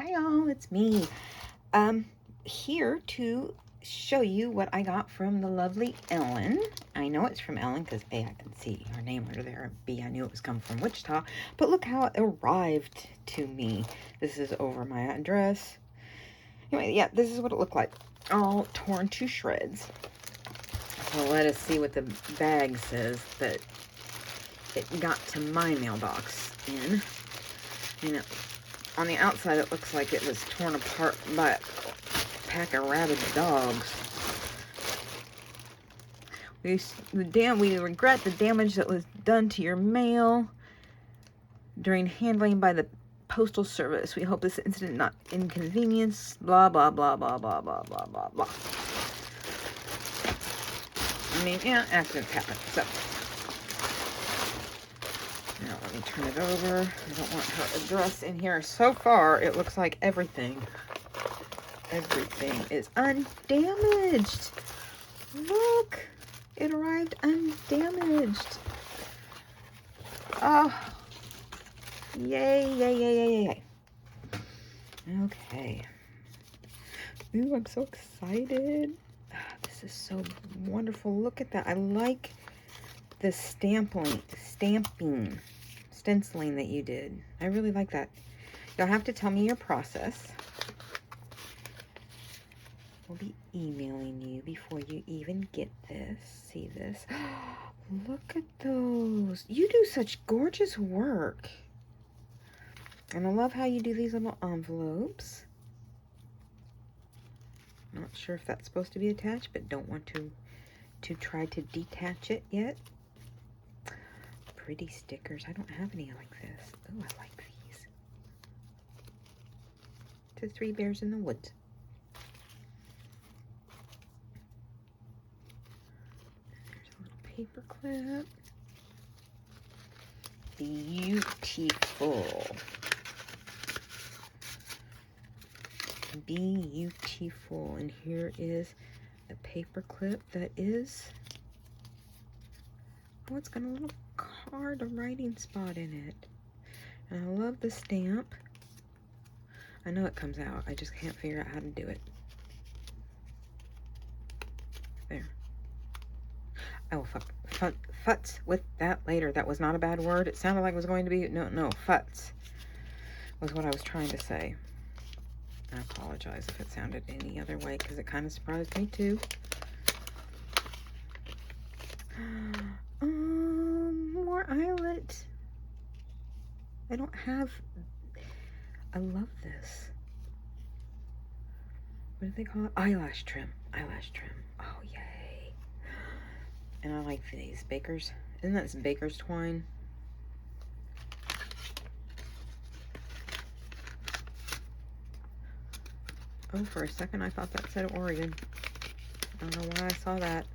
Hi y'all, it's me. Here to show you what I got from the lovely Ellen. I know it's from Ellen because A, I can see her name under there, and B, I knew it was coming from Wichita, but look how it arrived to me. This is over my address. Anyway, yeah, this is what it looked like. All torn to shreds. So let us see what the bag says that it got to my mailbox in. You know, on the outside, it looks like it was torn apart by a pack of rabid dogs. We regret the damage that was done to your mail during handling by the Postal Service. We hope this incident not inconvenience. Blah, blah, blah, blah, blah, blah, blah, blah, blah. I mean, yeah, accidents happen, so. Now, let me turn it over. I don't want her address in here. So far, it looks like everything is undamaged. Look, it arrived undamaged. Oh, yay, yay, yay, yay, yay. Okay. Ooh, I'm so excited. This is so wonderful. Look at that. I like the stenciling that you did. I really like that. You'll have to tell me your process. We'll be emailing you before you even get this. See this? Look at those. You do such gorgeous work. And I love how you do these little envelopes. Not sure if that's supposed to be attached, but don't want to try to detach it yet. Pretty stickers. I don't have any like this. Oh, I like these. To 3 Bears in the Woods. There's a little paper clip. Beautiful. Beautiful. And here is a paper clip that is, oh, it's got a little card, a writing spot in it. And I love the stamp. I know it comes out. I just can't figure out how to do it. There. Oh, futz with that later. That was not a bad word. It sounded like it was going to be, no, futz was what I was trying to say. I apologize if it sounded any other way because it kind of surprised me too. More eyelet. I don't have, I love this. What do they call it? Eyelash trim. Eyelash trim. Oh, yay. And I like these Baker's. Isn't that some Baker's twine? Oh, for a second I thought that said Oregon. I don't know why I saw that.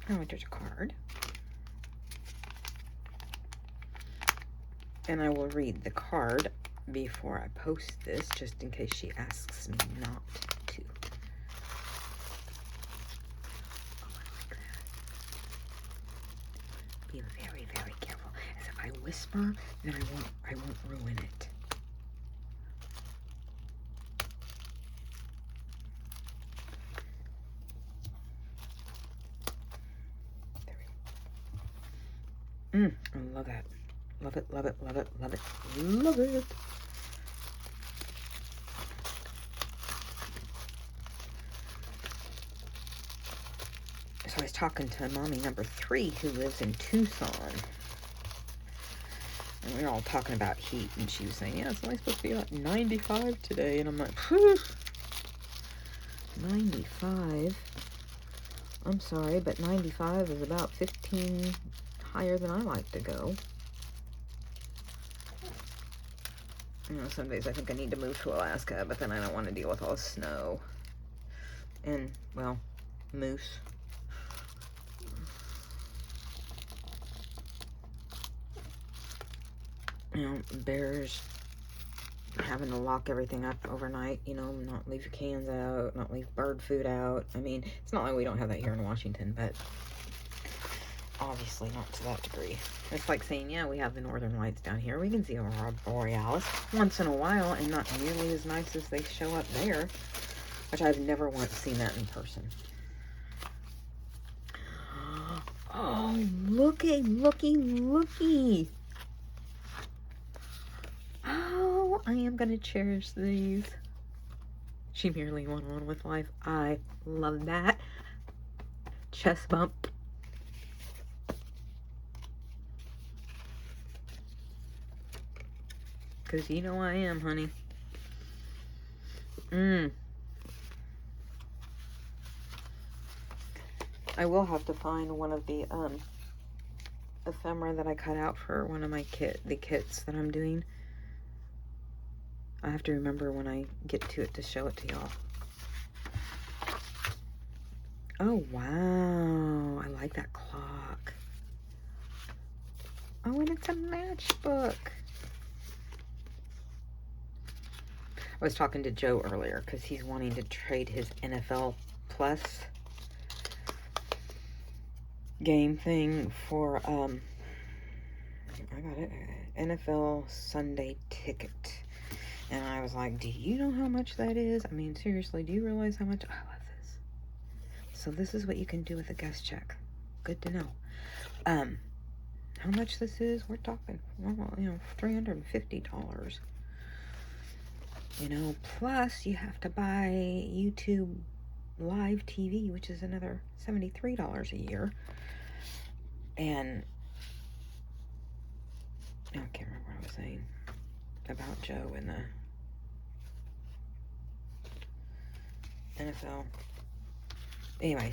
Oh, there's a card. And I will read the card before I post this, just in case she asks me not to. Oh, I like that. Be very, very careful. As if I whisper, then I won't ruin it. I love that. Love it, love it, love it, love it, love it. So I was talking to mommy number 3 who lives in Tucson. And we were all talking about heat, and she was saying, yeah, it's only supposed to be about 95 today. And I'm like, whew, 95? I'm sorry, but 95 is about 15 higher than I like to go. You know, some days I think I need to move to Alaska, but then I don't want to deal with all the snow. And, well, moose. You know, bears having to lock everything up overnight, you know, not leave your cans out, not leave bird food out. I mean, it's not like we don't have that here in Washington, but Obviously not to that degree. It's like saying, yeah, we have the northern lights down here. We can see Aurora Borealis once in a while, and not nearly as nice as they show up there, which I've never once seen that in person. Oh, looky, looky, looky. Oh, I am going to cherish these. She merely went on with life. I love that. Chest bump. Because you know I am, honey. I will have to find one of the ephemera that I cut out for one of my kits that I'm doing. I have to remember when I get to it to show it to y'all. Oh, wow. I like that clock. Oh, and it's a matchbook. I was talking to Joe earlier because he's wanting to trade his NFL Plus game thing for, I got it, NFL Sunday Ticket. And I was like, do you know how much that is? I mean, seriously, do you realize how much? I love this. So this is what you can do with a guest check. Good to know. How much this is? We're talking, well, you know, $350. You know, plus you have to buy YouTube Live TV, which is another $73 a year. And I can't remember what I was saying about Joe and the NFL. Anyway,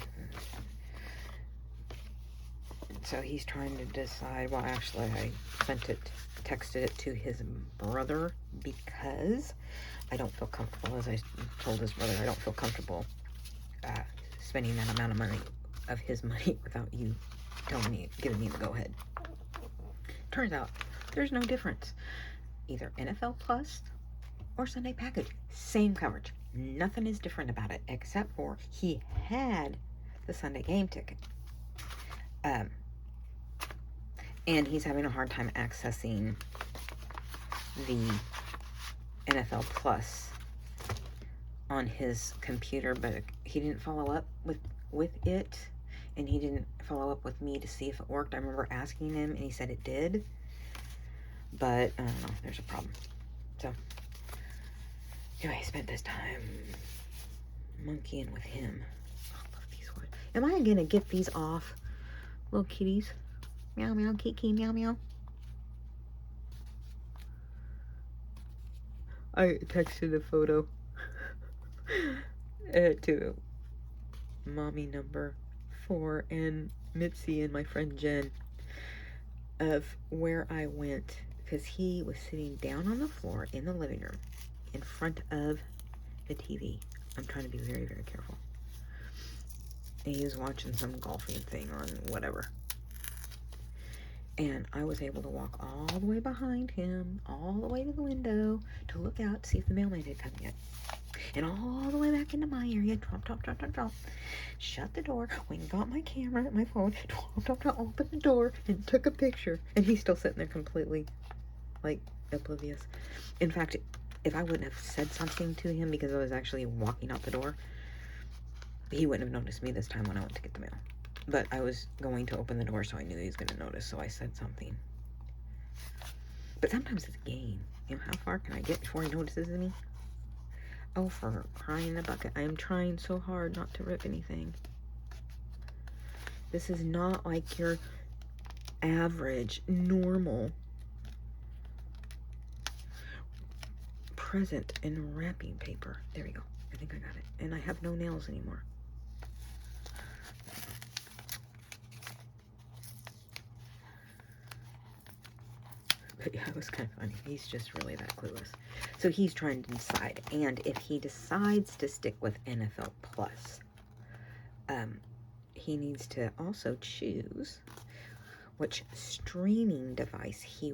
so he's trying to decide. Well, actually, I texted it to his brother because I don't feel comfortable, as I told his brother, I don't feel comfortable spending that amount of money, of his money, without you telling me, giving me the go-ahead. Turns out, there's no difference. Either NFL Plus or Sunday Package. Same coverage. Nothing is different about it, except for he had the Sunday game ticket. And he's having a hard time accessing the NFL Plus on his computer, but he didn't follow up with it, and he didn't follow up with me to see if it worked. I remember asking him, and he said it did, but I don't know, there's a problem. So anyway, I spent this time monkeying with him. Oh, I love these ones. Am I gonna get these off? Little kitties. Meow, meow, kiki, meow, meow. I texted a photo to mommy number 4 and Mitzi and my friend Jen of where I went, because he was sitting down on the floor in the living room in front of the TV. I'm trying to be very, very careful. And he was watching some golfing thing on whatever. And I was able to walk all the way behind him, all the way to the window, to look out to see if the mailman had come yet. And all the way back into my area, drop. Shut the door, went and got my camera, my phone, opened the door, and took a picture. And he's still sitting there completely, like, oblivious. In fact, if I wouldn't have said something to him because I was actually walking out the door, he wouldn't have noticed me this time when I went to get the mail. But I was going to open the door, so I knew he was going to notice, so I said something. But sometimes it's a game. You know, how far can I get before he notices me? Oh, for crying in a bucket. I am trying so hard not to rip anything. This is not like your average, normal present in wrapping paper. There we go. I think I got it. And I have no nails anymore. But yeah, it was kind of funny. He's just really that clueless. So he's trying to decide. And if he decides to stick with NFL Plus, he needs to also choose which streaming device he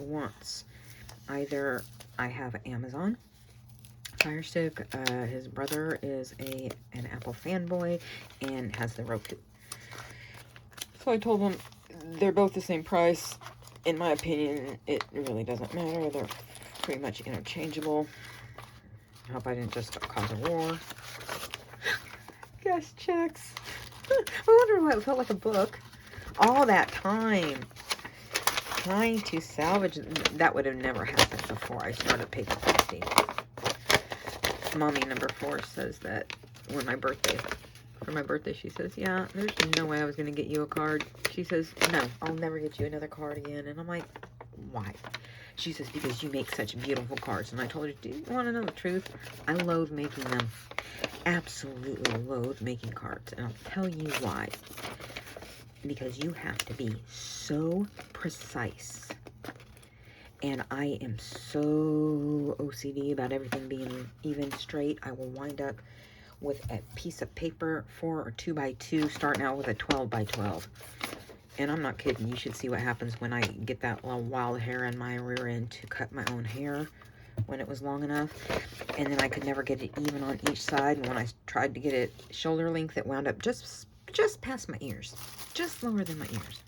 wants. Either I have Amazon Fire Stick. His brother is an Apple fanboy and has the Roku. So I told him they're both the same price. In my opinion, it really doesn't matter. They're pretty much interchangeable. I hope I didn't just cause a war. Gas checks. I wonder why it felt like a book. All that time trying to salvage. That would have never happened before I started Paper Crusty. Mommy number 4 says that for my birthday, she says, yeah, there's no way I was going to get you a card. She says, no, I'll never get you another card again. And I'm like, why? She says, because you make such beautiful cards. And I told her, do you want to know the truth? I loathe making them. Absolutely loathe making cards. And I'll tell you why. Because you have to be so precise. And I am so OCD about everything being even straight. I will wind up with a piece of paper, 4 or 2 by 2, starting out with a 12 by 12. And I'm not kidding. You should see what happens when I get that little wild hair in my rear end to cut my own hair when it was long enough. And then I could never get it even on each side. And when I tried to get it shoulder length, it wound up just past my ears. Just lower than my ears.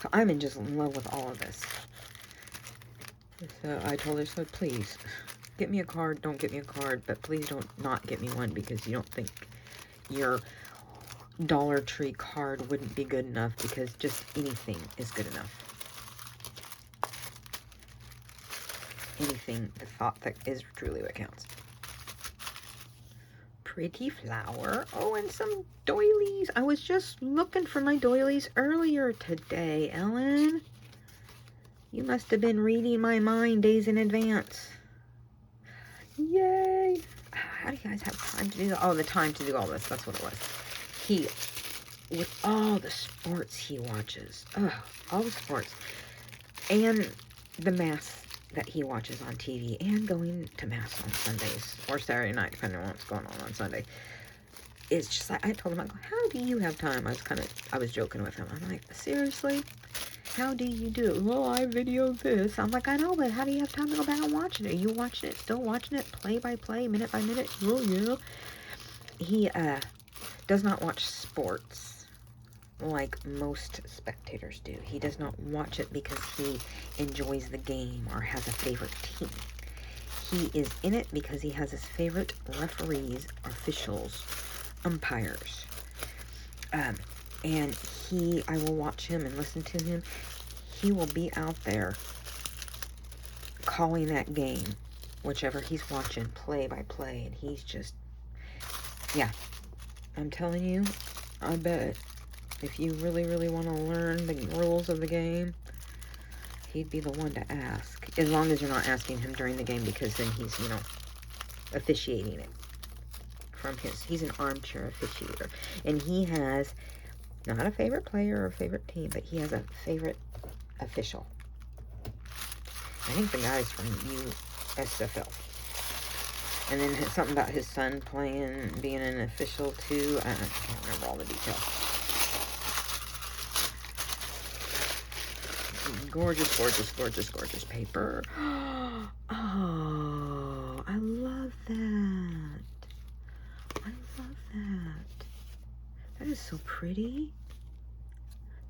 So I'm just in love with all of this. So I told her, so please, get me a card. Don't get me a card, but please don't not get me one because you don't think your Dollar Tree card wouldn't be good enough, because just anything is good enough. Anything, the thought that is truly what counts. Pretty flower. Oh, and some doilies. I was just looking for my doilies earlier today, Ellen. You must have been reading my mind days in advance. Yay. How do you guys have time to do that? Oh, the time to do all this. That's what it was. He, with all the sports he watches. Oh, all the sports. And the mass that he watches on TV. And going to mass on Sundays. Or Saturday night, depending on what's going on Sunday. It's just like, I told him, I go, how do you have time? I was joking with him. I'm like, seriously? How do you do it? Well, I videoed this. I'm like, I know, but how do you have time to go back and watch it? Are you watching it, still watching it, play by play, minute by minute? Oh, yeah. He does not watch sports like most spectators do. He does not watch it because he enjoys the game or has a favorite team. He is in it because he has his favorite referees, officials, umpires. And I will watch him and listen to him. He will be out there calling that game, whichever he's watching, play by play. And he's just, yeah, I'm telling you, I bet if you really, really want to learn the rules of the game, he'd be the one to ask. As long as you're not asking him during the game, because then he's, officiating it. He's an armchair officiator. And he has not a favorite player or a favorite team, but he has a favorite official. I think the guy's from USFL. And then something about his son being an official too. I can't remember all the details. Gorgeous, gorgeous, gorgeous, gorgeous paper. Oh, I love that. I love that. That is so pretty.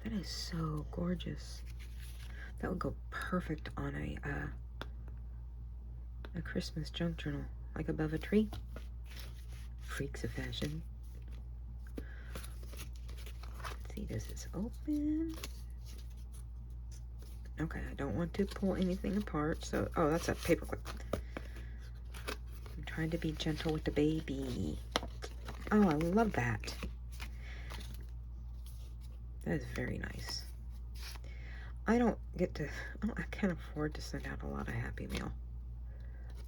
That is so gorgeous. That would go perfect on a Christmas junk journal, like above a tree. Freaks of fashion. Let's see, does this open? Okay, I don't want to pull anything apart, so, oh, that's a paper clip. I'm trying to be gentle with the baby. Oh, I love that. That is very nice. I can't afford to send out a lot of Happy Mail.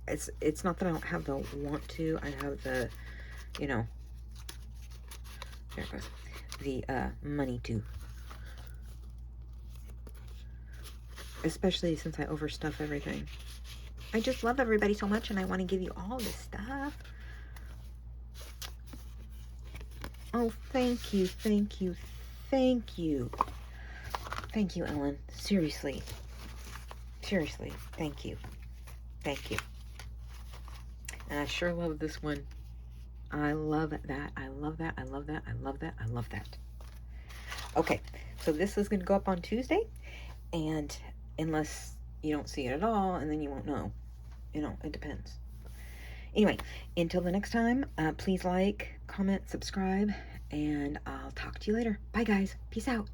It's not that I don't have the want to. I have the, there it goes. The money to. Especially since I overstuff everything. I just love everybody so much, and I want to give you all this stuff. Oh, thank you, thank you, thank you. Thank you, Ellen. Seriously. Seriously, thank you. Thank you. And I sure love this one. I love that. I love that. I love that. I love that. I love that. Okay, so this is going to go up on Tuesday. And unless you don't see it at all, and then you won't know. You know, it depends. Anyway, until the next time, please like, comment, subscribe, and I'll talk to you later. Bye, guys. Peace out.